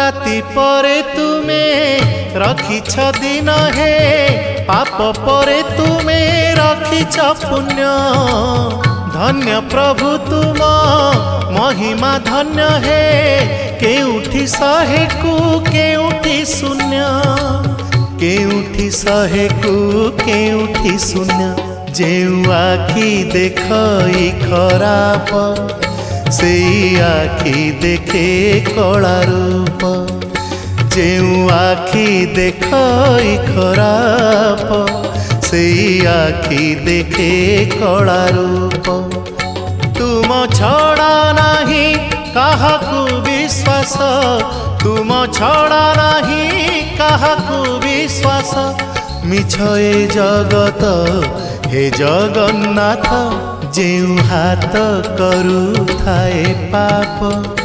राति परे तुमे रखिछ दिन हे पाप परे तुमे रखिछ पुण्य धन्य प्रभु तुम महिमा धन्य हे केउठी शहे को केउठी शून्य केउठी शहे को केउठी शून्य जेउ आखि देखई खराप से आखि देखे कला रूप जेउ आखि देखई खराप से आखि देखे कला रूप तुम छड़ा नहीं काहाकू विश्वास तुम छड़ा नहीं काहाकू विश्वास मिछ ए जगत हे जगन्नाथ जेउ हाथ करू थाए पाप।